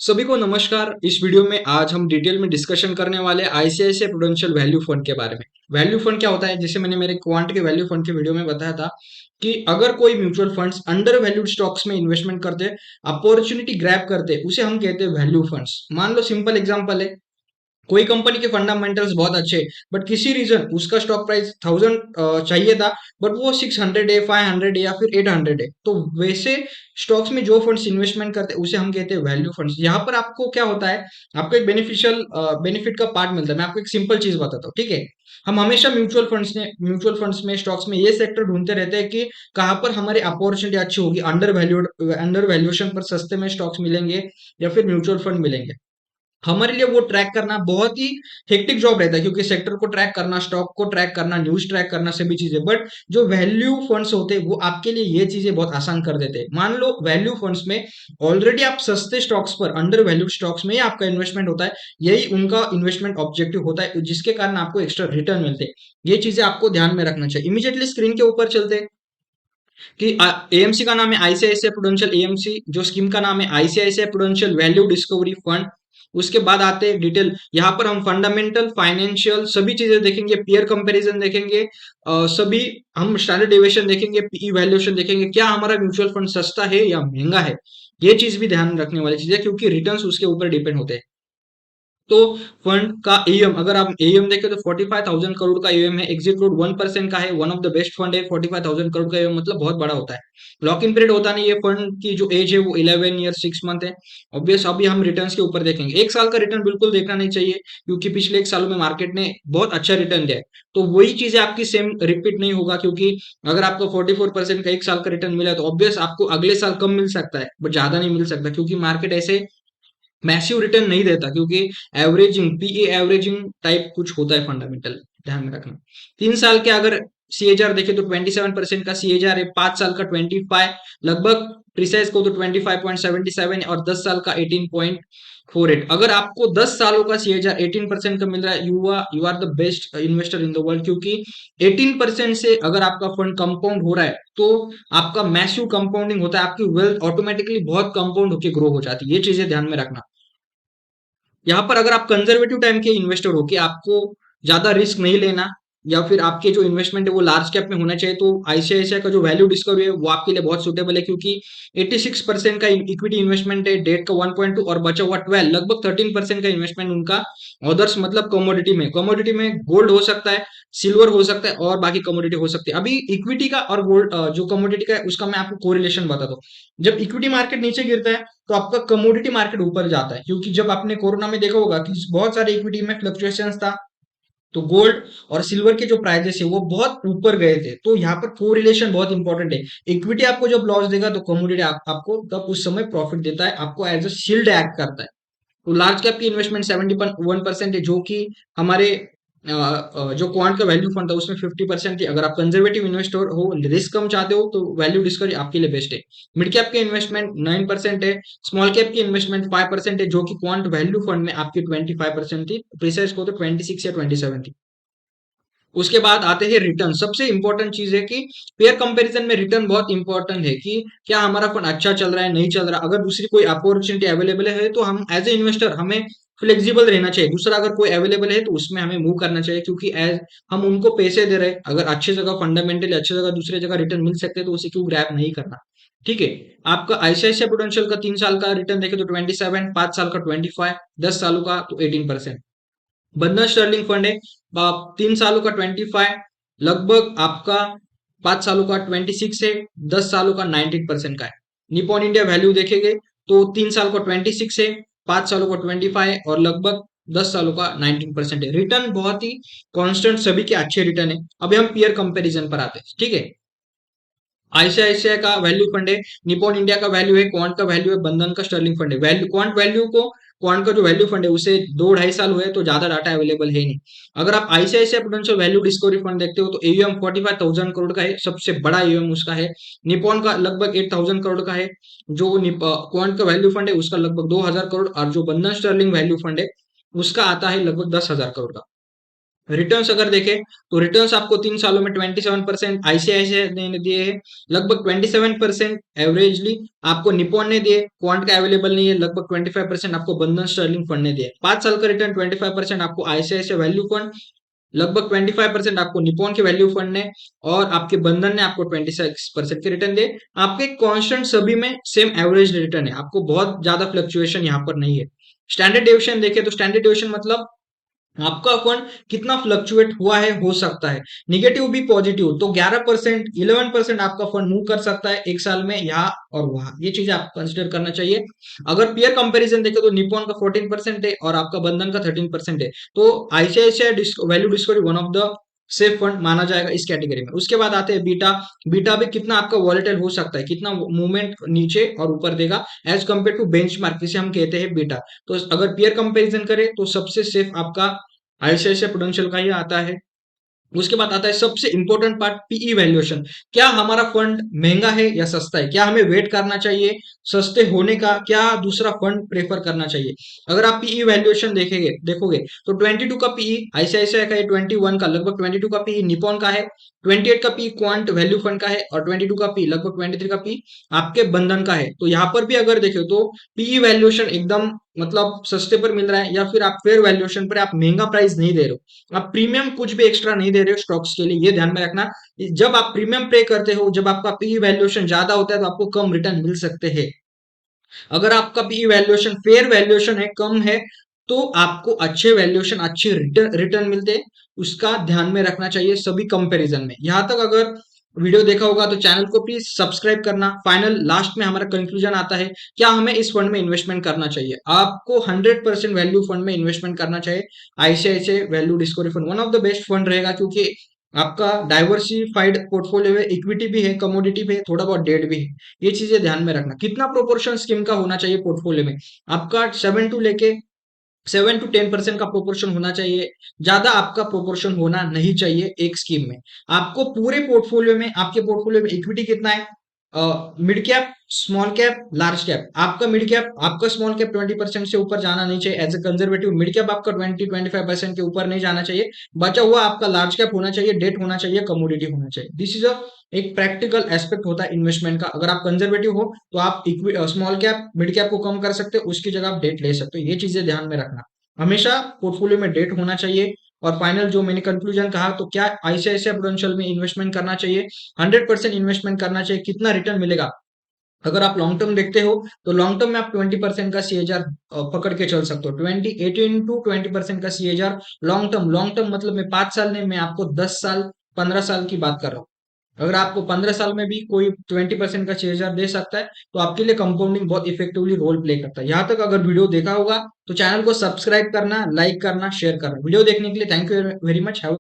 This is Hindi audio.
सभी को नमस्कार। इस वीडियो में आज हम डिटेल में डिस्कशन करने वाले आईसीआईसीआई प्रूडेंशियल वैल्यू फंड के बारे में। वैल्यू फंड क्या होता है, जैसे मैंने मेरे क्वांट के वैल्यू फंड के वीडियो में बताया था कि अगर कोई mutual funds under valued stocks में इन्वेस्टमेंट करते, अपॉर्चुनिटी ग्रैब करते, उसे हम कहते हैं वैल्यू फंड्स। मान लो सिंपल एग्जांपल है, कोई कंपनी के फंडामेंटल्स बहुत अच्छे, बट किसी रीजन उसका स्टॉक प्राइस 1000 चाहिए था, बट वो 600 है, 500 है या फिर 800 है। तो वैसे स्टॉक्स में जो फंड्स इन्वेस्टमेंट करते हैं उसे हम कहते हैं वैल्यू फंड्स। यहाँ पर आपको क्या होता है, आपको एक बेनिफिशियल बेनिफिट का पार्ट मिलता है। मैं आपको एक सिंपल चीज बताता हूँ, ठीक है। हम हमेशा म्यूचुअल फंड्स में स्टॉक्स में ये सेक्टर ढूंढते रहते हैं कि कहाँ पर हमारी अपॉर्चुनिटी अच्छी होगी, अंडर वैल्यूएशन पर सस्ते में स्टॉक्स मिलेंगे या फिर म्यूचुअल फंड मिलेंगे। हमारे लिए वो ट्रैक करना बहुत ही हेक्टिक जॉब रहता है, क्योंकि सेक्टर को ट्रैक करना, स्टॉक को ट्रैक करना, न्यूज ट्रैक करना, सभी चीजें। बट जो वैल्यू फंड्स होते हैं वो आपके लिए ये चीजें बहुत आसान कर देते हैं। मान लो वैल्यू फंड्स में ऑलरेडी आप सस्ते स्टॉक्स पर, अंडर वैल्यू स्टॉक्स में ही आपका इन्वेस्टमेंट होता है। यही उनका इन्वेस्टमेंट ऑब्जेक्टिव होता है, जिसके कारण आपको एक्स्ट्रा रिटर्न मिलते हैं। ये चीजें आपको ध्यान में रखना चाहिए। इमीडिएटली स्क्रीन के ऊपर चलते हैं कि एएमसी का नाम है आईसीआईसीआई प्रूडेंशियल एएमसी, जो स्कीम का नाम है ICICI prudential value discovery fund. उसके बाद आते हैं डिटेल। यहाँ पर हम फंडामेंटल, फाइनेंशियल सभी चीजें देखेंगे, पीयर कंपैरिजन देखेंगे, सभी हम स्टैंडर्ड डेविएशन देखेंगे, पीई वैल्यूएशन देखेंगे, क्या हमारा म्यूचुअल फंड सस्ता है या महंगा है। ये चीज भी ध्यान रखने वाली चीज है, क्योंकि रिटर्न्स उसके ऊपर डिपेंड होते हैं। तो फंड का एएम, अगर आप एएम देखें तो 45,000 करोड़ का एएम है। एग्जिट रेट 1% का है। One of the best fund है। 45,000 करोड़ का एएम मतलब बहुत बड़ा होता है। लॉक इन पीरियड होता नहीं है। फंड की जो एज है वो 11 ईयर 6 मंथ है। ऑब्वियस अभी हम रिटर्न्स के ऊपर देखेंगे। एक साल का रिटर्न बिल्कुल देखना नहीं चाहिए, क्योंकि पिछले एक सालों में मार्केट ने बहुत अच्छा रिटर्न दिया है। तो वही चीजें आपकी सेम रिपीट नहीं होगा, क्योंकि अगर आपको 44% का एक साल का रिटर्न मिला है तो ऑब्वियस आपको अगले साल कम मिल सकता है, बट ज्यादा नहीं मिल सकता, क्योंकि मार्केट ऐसे मैसिव रिटर्न नहीं देता, क्योंकि एवरेजिंग, पीए एवरेजिंग टाइप कुछ होता है फंडामेंटल, ध्यान में रखना। 3 साल के अगर सीएजआर देखे तो 27% का सीएजआर है। 5 साल का 25, लगभग प्रिसाइज को तो 25.77 है, और 10 साल का 18.48। अगर आपको 10 सालों का सीएजआर 18% का मिल रहा है, you are the best investor in the world, क्योंकि 18% से अगर आपका फंड कंपाउंड हो रहा है तो आपका मैसिव कंपाउंडिंग होता है, आपकी वेल्थ ऑटोमेटिकली बहुत कंपाउंड होकर ग्रो हो जाती है। ये चीजें ध्यान में रखना। यहाँ पर अगर आप कंजर्वेटिव टाइम के इन्वेस्टर हो, कि आपको ज्यादा रिस्क नहीं लेना, या फिर आपके जो इन्वेस्टमेंट है वो लार्ज कैप में होना चाहिए, तो आईसीआईसीआई का जो वैल्यू डिस्कवरी है वो आपके लिए बहुत सुटेबल है, क्योंकि 86% का इक्विटी इन्वेस्टमेंट है, डेट का 1.2 और बचा हुआ 12, लगभग 13% का इन्वेस्टमेंट उनका अदर्स मतलब कमोडिटी में गोल्ड हो सकता है, सिल्वर हो सकता है, और बाकी कमोडिटी हो सकती है। अभी इक्विटी का और गोल्ड जो कमोडिटी का है उसका मैं आपको कोरिलेशन बताता हूँ। जब इक्विटी मार्केट नीचे गिरता है तो आपका कमोडिटी मार्केट ऊपर जाता है, क्योंकि जब आपने कोरोना में देखा होगा कि बहुत सारे इक्विटी में फ्लक्चुएशंस था, तो गोल्ड और सिल्वर के जो प्राइजेस है वो बहुत ऊपर गए थे। तो यहाँ पर कोरिलेशन बहुत इंपॉर्टेंट है। इक्विटी आपको जब लॉस देगा तो कमोडिटी आपको तब उस समय प्रॉफिट देता है, आपको एज अ शील्ड एक्ट करता है। तो लार्ज कैप की इन्वेस्टमेंट 71% है, जो कि हमारे जो क्वांट का वैल्यू फंड था उसमें 50% है। अगर आप कंजर्वेटिव इन्वेस्टर हो, रिस्क कम चाहते हो, तो वैल्यू डिस्कवरी आपके लिए बेस्ट है। मिड कैप की इन्वेस्टमेंट 9% है। स्मॉल कैप की इन्वेस्टमेंट 5% है, जो कि क्वांट वैल्यू फंड में आपकी 25% थी, प्रिसाइज को तो 26 या 27 थी। उसके बाद आते हैं रिटर्न। सबसे इंपॉर्टेंट चीज है कि पेयर कंपैरिजन में रिटर्न बहुत इंपॉर्टेंट है, कि क्या हमारा फंड अच्छा चल रहा है, नहीं चल रहा। अगर दूसरी कोई अपॉर्चुनिटी अवेलेबल है तो हम एज ए इन्वेस्टर हमें फ्लेक्सिबल रहना चाहिए। दूसरा अगर कोई अवेलेबल है तो उसमें हमें मूव करना चाहिए, क्योंकि एज हम उनको पैसे दे रहे हैं, अगर अच्छी जगह फंडामेंटली अच्छी जगह दूसरी जगह रिटर्न मिल सकते हैं तो उसे क्यों ग्रैब नहीं करना। ठीक है। आपका आईसीआईसीआई प्रूडेंशियल का 3 साल का रिटर्न देखे तो 27, 5 साल का 25, 10 सालों का तो 18%। बंधन स्टर्लिंग फंड है, 3 सालों का 25, लगभग आपका 5 सालों का 26 है, 10 सालों का 19% का है। निपॉन इंडिया वैल्यू देखेंगे तो 3 साल का 26 है, 5 सालों का 25 और लगभग 10 सालों का 19% है। रिटर्न बहुत ही कांस्टेंट, सभी के अच्छे रिटर्न है। अभी हम पीयर कंपैरिजन पर आते हैं, ठीक है। आईसीआईसीआई का वैल्यू फंड है, निपॉन इंडिया का वैल्यू है, क्वांट का वैल्यू है, बंधन का स्टर्लिंग फंड है। वैल्यू क्वांट वैल्यू को, क्वांट का जो वैल्यू फंड है उसे 2-2.5 साल हुए तो ज्यादा डाटा अवेलेबल है नहीं। अगर आप ICICI prudential value discovery fund देखते हो तो एयूएम 45,000 करोड़ का है, सबसे बड़ा एयूएम उसका है। निपॉन का लगभग 8,000 करोड़ का है। जो क्वांट का वैल्यू फंड है उसका लगभग 2,000 करोड़, और जो बंधन स्टर्लिंग वैल्यू फंड है उसका आता है लगभग 10,000 करोड़ का। रिटर्न्स अगर देखें तो रिटर्न्स आपको 3 सालों में 27% आईसीआईसीआई ने दिए हैं, लगभग 27% एवरेजली आपको निपॉन ने दिए, क्वांट का अवेलेबल नहीं है, लगभग 25% आपको बंधन स्टर्लिंग फंड ने दिए। 5 साल का रिटर्न 25% आपको आईसीआईसीआई वैल्यू फंड, लगभग 25% आपको निपॉन के वैल्यू फंड ने, और आपके बंधन ने आपको 26% के रिटर्न दे। आपके कांस्टेंट सभी में सेम एवरेज रिटर्न है, आपको बहुत ज्यादा फ्लक्चुएशन यहाँ पर नहीं है। स्टैंडर्ड डेविएशन देखें तो स्टैंडर्ड डेविएशन मतलब आपका फंड कितना फ्लक्चुएट हुआ है, हो सकता है निगेटिव भी पॉजिटिव, तो 11% 11% आपका फंड मूव कर सकता है एक साल में यहाँ और वहां, ये चीज आप कंसिडर करना चाहिए। अगर पेयर कंपैरिजन देखें तो निपॉन का 14% है और आपका बंधन का 13% है, तो ICICI value discovery one of the safe fund माना जाएगा इस कैटेगरी में। उसके बाद आते हैं बीटा। बीटा भी कितना आपका वॉलेटाइल हो सकता है, कितना मूवमेंट नीचे और ऊपर देगा एज कंपेयर टू बेंचमार्क, जिसे हम कहते हैं बीटा। तो अगर पेयर कंपैरिजन करें तो सबसे सेफ आपका आईसीआईसीआई प्रूडेंशियल का ही आता है। उसके बाद आता है सबसे इंपॉर्टेंट पार्ट, पीई वैल्यूएशन। क्या हमारा फंड महंगा है या सस्ता है, क्या हमें वेट करना चाहिए सस्ते होने का, क्या दूसरा फंड प्रेफर करना चाहिए। अगर आप पीई वैल्यूएशन देखेंगे देखोगे तो 22 का पीई आईसीआईसीआई का है, 21 का लगभग 22 का पीई निपॉन का है, 28 का पी क्वांट वैल्यू फंड का है, और 22 का पी लगभग 23 का पी आपके बंधन का है। तो यहाँ पर भी अगर देखें तो पीई वैल्यूएशन एकदम मतलब सस्ते पर मिल रहा है, या फिर आप फेयर वैल्यूएशन पर आप महंगा प्राइस नहीं दे रहे हो, आप प्रीमियम कुछ भी एक्स्ट्रा नहीं दे रहे हो स्टॉक्स के लिए, ये ध्यान में रखना। जब आप प्रीमियम पे करते हो, जब आपका पी वैल्यूएशन ज्यादा होता है तो आपको कम रिटर्न मिल सकते हैं। अगर आपका पी वैल्यूएशन फेयर वैल्यूएशन है, कम है, तो आपको अच्छे वैल्यूएशन अच्छे रिटर्न मिलते हैं। उसका ध्यान में रखना चाहिए सभी कंपैरिजन में। यहां तक अगर वीडियो देखा होगा तो चैनल को प्लीज सब्सक्राइब करना। फाइनल लास्ट में हमारा कंक्लूजन आता है, क्या हमें इस फंड में इन्वेस्टमेंट करना चाहिए। आपको 100% वैल्यू फंड में इन्वेस्टमेंट करना चाहिए। ICICI value discovery fund one of the best fund रहेगा, क्योंकि आपका डाइवर्सिफाइड पोर्टफोलियो में इक्विटी भी है, कमोडिटी भी है, थोड़ा बहुत डेट भी है। ये चीजें ध्यान में रखना। कितना प्रोपोर्शन स्कीम का होना चाहिए पोर्टफोलियो में, आपका 7 to 10% का प्रोपोर्शन होना चाहिए, ज्यादा आपका प्रोपोर्शन होना नहीं चाहिए एक स्कीम में। आपको पूरे पोर्टफोलियो में, आपके पोर्टफोलियो में इक्विटी कितना है, mid cap, small cap, large cap. आपका मिड कैप, आपका स्मॉल कैप 20% से ऊपर जाना नहीं चाहिए as a conservative. Mid cap आपका 20-25% के ऊपर नहीं जाना चाहिए। बचा हुआ आपका लार्ज कैप होना चाहिए, डेट होना चाहिए, कमोडिटी होना चाहिए। दिस इज अ एक प्रैक्टिकल एस्पेक्ट होता है इन्वेस्टमेंट का। अगर आप कंजर्वेटिव हो तो आप स्मॉल कैप मिड कैप को कम कर सकते हो, उसकी जगह आप डेट ले सकते हो। ये चीजें ध्यान में रखना। हमेशा पोर्टफोलियो में डेट होना चाहिए। और फाइनल जो मैंने कंक्लूजन कहा, तो क्या आईसीआईसीआई प्रूडेंशियल में इन्वेस्टमेंट करना चाहिए, 100% इन्वेस्टमेंट करना चाहिए। कितना रिटर्न मिलेगा, अगर आप लॉन्ग टर्म देखते हो तो लॉन्ग टर्म में आप 20% का सीएजार पकड़ के चल सकते हो। 18 to 20% का सीएजार लॉन्ग टर्म। लॉन्ग टर्म मतलब मैं 5 साल नहीं, मैं आपको 10 साल 15 साल की बात कर रहा हूँ। अगर आपको 15 साल में भी कोई 20% का शेयर दे सकता है, तो आपके लिए कंपाउंडिंग बहुत इफेक्टिवली रोल प्ले करता है। यहाँ तक अगर वीडियो देखा होगा तो चैनल को सब्सक्राइब करना, लाइक करना, शेयर करना। वीडियो देखने के लिए थैंक यू वेरी मच।